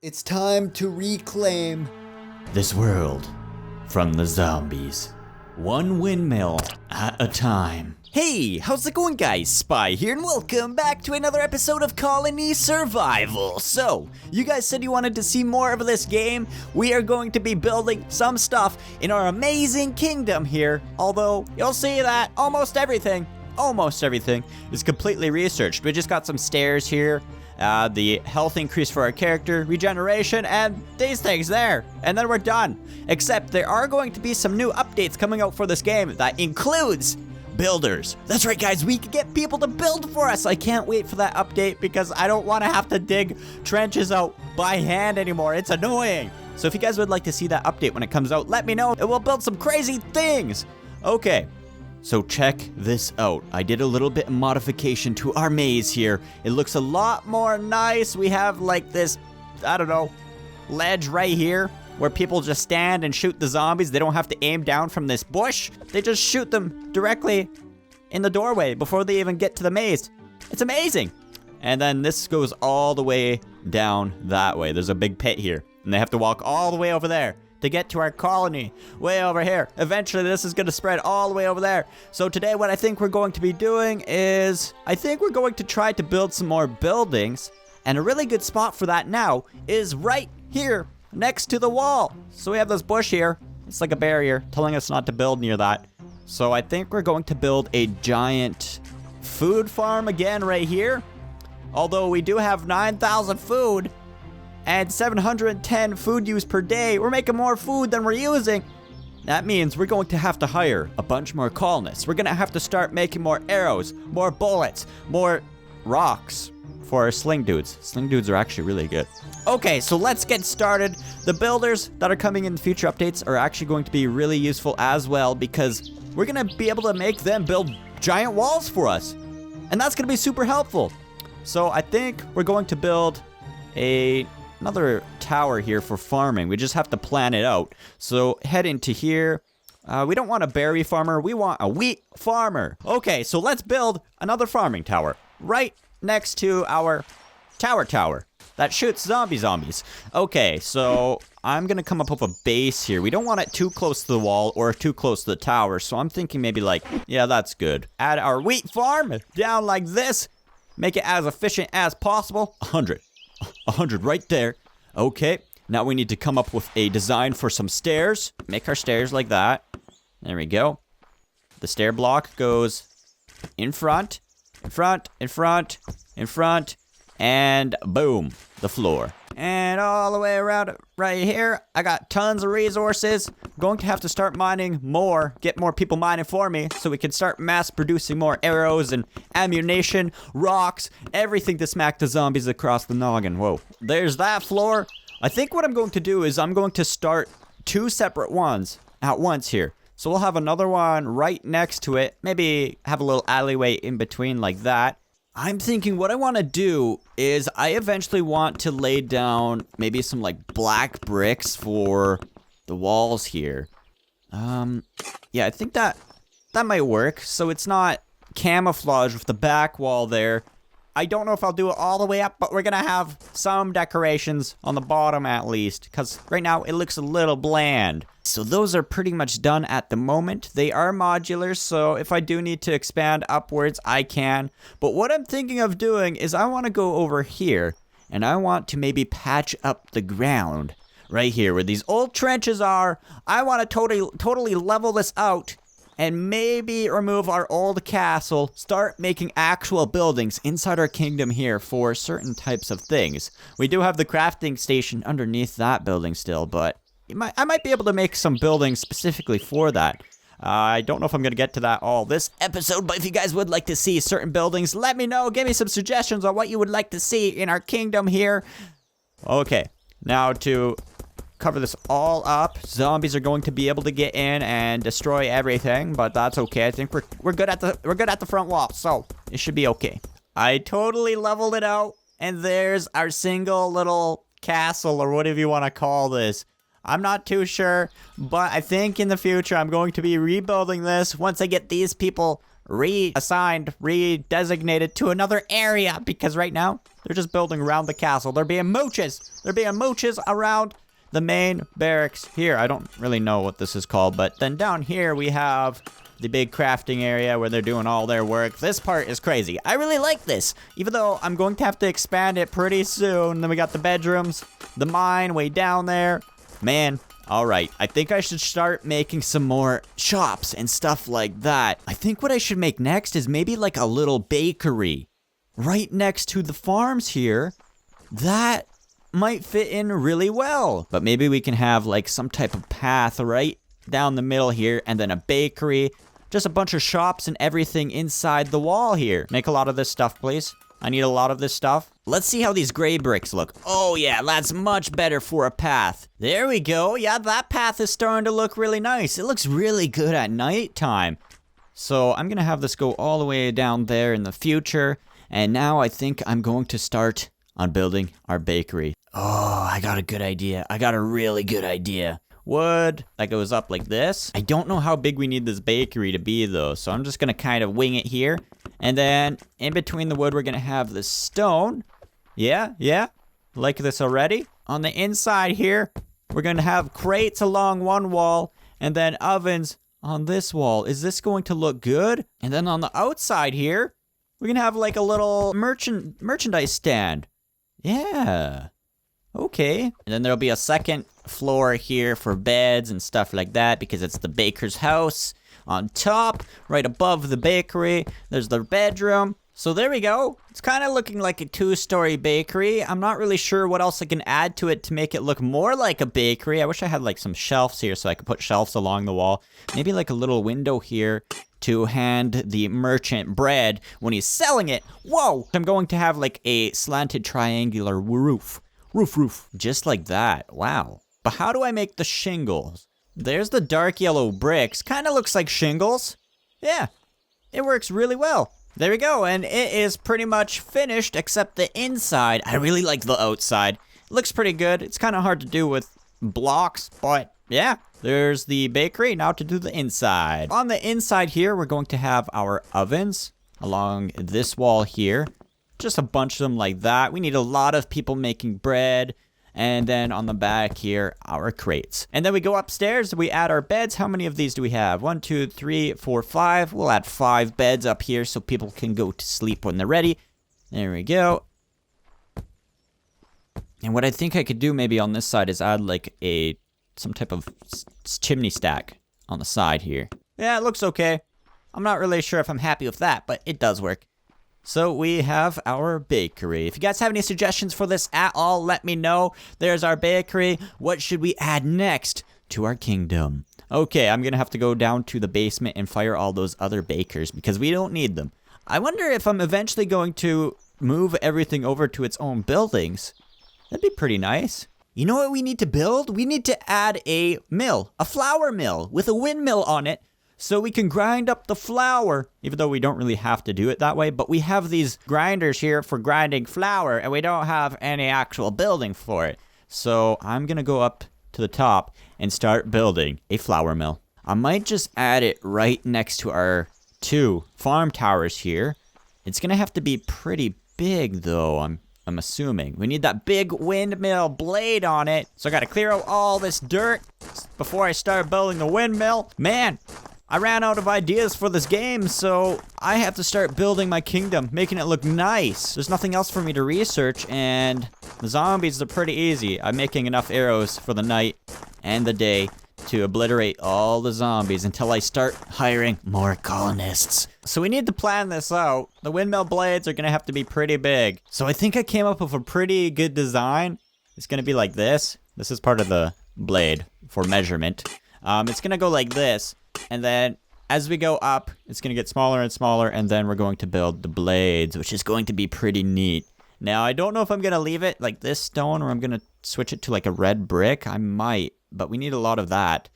It's time to reclaim this world from the zombies. One windmill at a time. Hey, how's it going guys? Spy here and welcome back to another episode of Colony Survival. So, you guys said you wanted to see more of this game. We are going to be building some stuff in our amazing kingdom here. Although, you'll see that almost everything is completely researched. We just got some stairs here. The health increase for our character, regeneration, and these things there. And then we're done. Except there are going to be some new updates coming out for this game that includes builders. That's right, guys. We can get people to build for us. I can't wait for that update because I don't want to have to dig trenches out by hand anymore. It's annoying. So if you guys would like to see that update when it comes out, let me know and we'll build some crazy things. Okay. So check this out. I did a little bit of modification to our maze here. It looks a lot more nice. We have like this, I don't know, ledge right here where people just stand and shoot the zombies. They don't have to aim down from this bush. They just shoot them directly in the doorway before they even get to the maze. It's amazing. And then this goes all the way down that way. There's a big pit here and they have to walk all the way over there to get to our colony way over here. Eventually this is going to spread all the way over there. So today what I think we're going to be doing is I think we're going to try to build some more buildings, and a really good spot for that now is right here next to the wall. So we have this bush here. It's like a barrier telling us not to build near that. So I think we're going to build a giant food farm again right here. Although we do have 9,000 food and 710 food use per day. We're making more food than we're using. That means we're going to have to hire a bunch more colonists. We're gonna have to start making more arrows, more bullets, more rocks for our sling dudes. Sling dudes are actually really good. Okay, so let's get started. The builders that are coming in future updates are actually going to be really useful as well because we're gonna be able to make them build giant walls for us. And that's gonna be super helpful. So I think we're going to build another tower here for farming. We just have to plan it out. So head into here. We don't want a berry farmer. We want a wheat farmer. Okay, so let's build another farming tower right next to our tower that shoots zombies. Okay, so I'm gonna come up with a base here. We don't want it too close to the wall or too close to the tower. So I'm thinking maybe like, yeah, that's good. Add our wheat farm down like this. Make it as efficient as possible. 100 right there. Okay, now we need to come up with a design for some stairs. Make our stairs like that. There we go. The stair block goes in front, and boom, the floor. And all the way around right here, I got tons of resources. I'm going to have to start mining more, get more people mining for me, so we can start mass producing more arrows and ammunition, rocks, everything to smack the zombies across the noggin. Whoa, there's that floor. I think what I'm going to do is I'm going to start two separate ones at once here. So we'll have another one right next to it, maybe have a little alleyway in between like that. I'm thinking what I want to do is I eventually want to lay down maybe some like black bricks for the walls here. Yeah, I think that might work. So it's not camouflage with the back wall there. I don't know if I'll do it all the way up, but we're gonna have some decorations on the bottom at least, because right now it looks a little bland. So those are pretty much done at the moment. They are modular, so if I do need to expand upwards, I can. But what I'm thinking of doing is I want to go over here, and I want to maybe patch up the ground right here where these old trenches are. I want to totally level this out and maybe remove our old castle, start making actual buildings inside our kingdom here for certain types of things. We do have the crafting station underneath that building still, but I might be able to make some buildings specifically for that. I don't know if I'm going to get to that all this episode, but if you guys would like to see certain buildings, let me know. Give me some suggestions on what you would like to see in our kingdom here. Okay, now to cover this all up, zombies are going to be able to get in and destroy everything, but that's okay. I think we're good at the front wall, so it should be okay. I totally leveled it out, and there's our single little castle, or whatever you want to call this. I'm not too sure, but I think in the future I'm going to be rebuilding this once I get these people redesignated to another area, because right now they're just building around the castle. They're being mooches. They're being mooches around the main barracks here. I don't really know what this is called, but then down here we have the big crafting area where they're doing all their work. This part is crazy. I really like this, even though I'm going to have to expand it pretty soon. Then we got the bedrooms, the mine way down there. Man, all right. I think I should start making some more shops and stuff like that. I think what I should make next is maybe like a little bakery right next to the farms here. That might fit in really well. But maybe we can have like some type of path right down the middle here, and then a bakery. Just a bunch of shops and everything inside the wall here. Make a lot of this stuff, please. I need a lot of this stuff. Let's see how these gray bricks look. Oh yeah, that's much better for a path. There we go. Yeah, that path is starting to look really nice. It looks really good at nighttime. So I'm gonna have this go all the way down there in the future. And now I think I'm going to start on building our bakery. Oh, I got a good idea. I got a really good idea. Wood that goes up like this. I don't know how big we need this bakery to be though, so I'm just gonna kind of wing it here. And then in between the wood, we're gonna have the stone. Yeah, like this already. On the inside here, we're gonna have crates along one wall and then ovens on this wall. Is this going to look good? And then on the outside here, we're gonna have like a little merchandise stand. Yeah. Okay. And then there'll be a second floor here for beds and stuff like that, because it's the baker's house. On top, right above the bakery, there's the bedroom. So there we go. It's kind of looking like a 2-story bakery. I'm not really sure what else I can add to it to make it look more like a bakery. I wish I had like some shelves here so I could put shelves along the wall. Maybe like a little window here to hand the merchant bread when he's selling it. Whoa! I'm going to have like a slanted triangular roof. Roof. Just like that. Wow. But how do I make the shingles? There's the dark yellow bricks. Kind of looks like shingles. Yeah. It works really well. There we go. And it is pretty much finished except the inside. I really like the outside. It looks pretty good. It's kind of hard to do with blocks, but yeah. There's the bakery. Now to do the inside. On the inside here, we're going to have our ovens along this wall here. Just a bunch of them like that. We need a lot of people making bread. And then on the back here, our crates. And then we go upstairs, we add our beds. How many of these do we have? 1, 2, 3, 4, 5. We'll add 5 beds up here so people can go to sleep when they're ready. There we go. And what I think I could do maybe on this side is add like some type of chimney stack on the side here. Yeah, it looks okay. I'm not really sure if I'm happy with that, but it does work. So we have our bakery. If you guys have any suggestions for this at all, let me know. There's our bakery. What should we add next to our kingdom? Okay, I'm gonna have to go down to the basement and fire all those other bakers because we don't need them. I wonder if I'm eventually going to move everything over to its own buildings. That'd be pretty nice. You know what we need to build? We need to add a mill, a flour mill with a windmill on it, so we can grind up the flour, even though we don't really have to do it that way. But we have these grinders here for grinding flour, and we don't have any actual building for it. So I'm going to go up to the top and start building a flour mill. I might just add it right next to our 2 farm towers here. It's going to have to be pretty big, though, I'm assuming. We need that big windmill blade on it. So I got to clear out all this dirt before I start building the windmill. Man, I ran out of ideas for this game, so I have to start building my kingdom, making it look nice. There's nothing else for me to research, and the zombies are pretty easy. I'm making enough arrows for the night and the day to obliterate all the zombies until I start hiring more colonists. So we need to plan this out. The windmill blades are gonna have to be pretty big. So I think I came up with a pretty good design. It's gonna be like this. This is part of the blade for measurement. It's gonna go like this. And then as we go up, it's going to get smaller and smaller. And then we're going to build the blades, which is going to be pretty neat. Now, I don't know if I'm going to leave it like this stone or I'm going to switch it to like a red brick. I might, but we need a lot of that.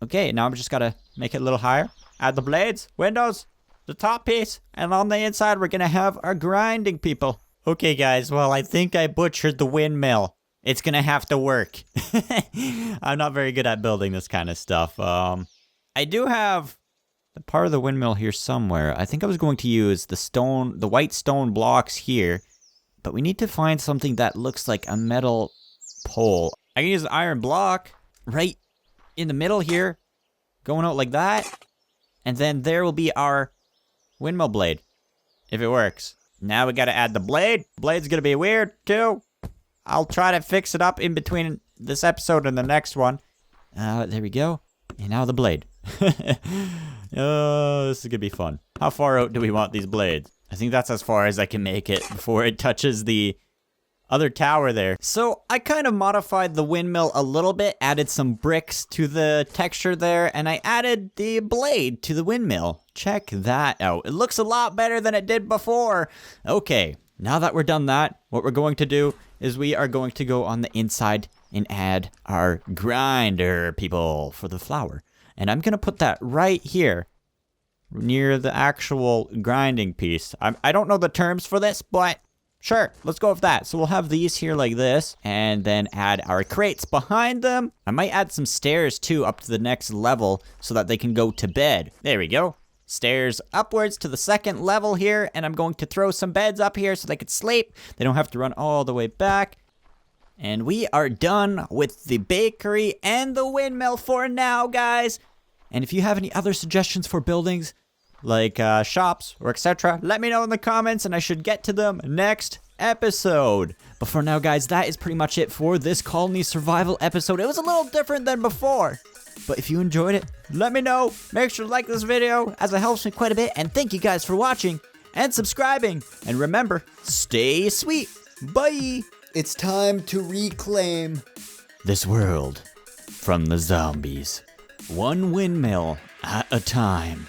Okay, now I'm just got to make it a little higher. Add the blades, windows, the top piece. And on the inside, we're going to have our grinding people. Okay, guys, well, I think I butchered the windmill. It's gonna have to work. I'm not very good at building this kind of stuff. I do have the part of the windmill here somewhere. I think I was going to use the white stone blocks here, but we need to find something that looks like a metal pole. I can use an iron block right in the middle here, going out like that, and then there will be our windmill blade, if it works. Now we gotta add the blade. Blade's gonna be weird too. I'll try to fix it up in between this episode and the next one. There we go. And now the blade. Oh, this is gonna be fun. How far out do we want these blades? I think that's as far as I can make it before it touches the other tower there. So I kind of modified the windmill a little bit, added some bricks to the texture there, and I added the blade to the windmill. Check that out. It looks a lot better than it did before. Okay, now that we're done that, what we're going to do is we are going to go on the inside and add our grinder, people, for the flour. And I'm gonna put that right here, near the actual grinding piece. I don't know the terms for this, but sure, let's go with that. So we'll have these here like this, and then add our crates behind them. I might add some stairs too up to the next level so that they can go to bed. There we go. Stairs upwards to the second level here, and I'm going to throw some beds up here so they could sleep. They don't have to run all the way back. And we are done with the bakery and the windmill for now, guys. And if you have any other suggestions for buildings, like shops or etc., let me know in the comments and I should get to them next episode. But for now, guys, that is pretty much it for this colony survival episode. It was a little different than before, but if you enjoyed it, let me know. Make sure to like this video as it helps me quite a bit. And thank you guys for watching and subscribing. And remember, stay sweet. Bye. It's time to reclaim this world from the zombies. One windmill at a time.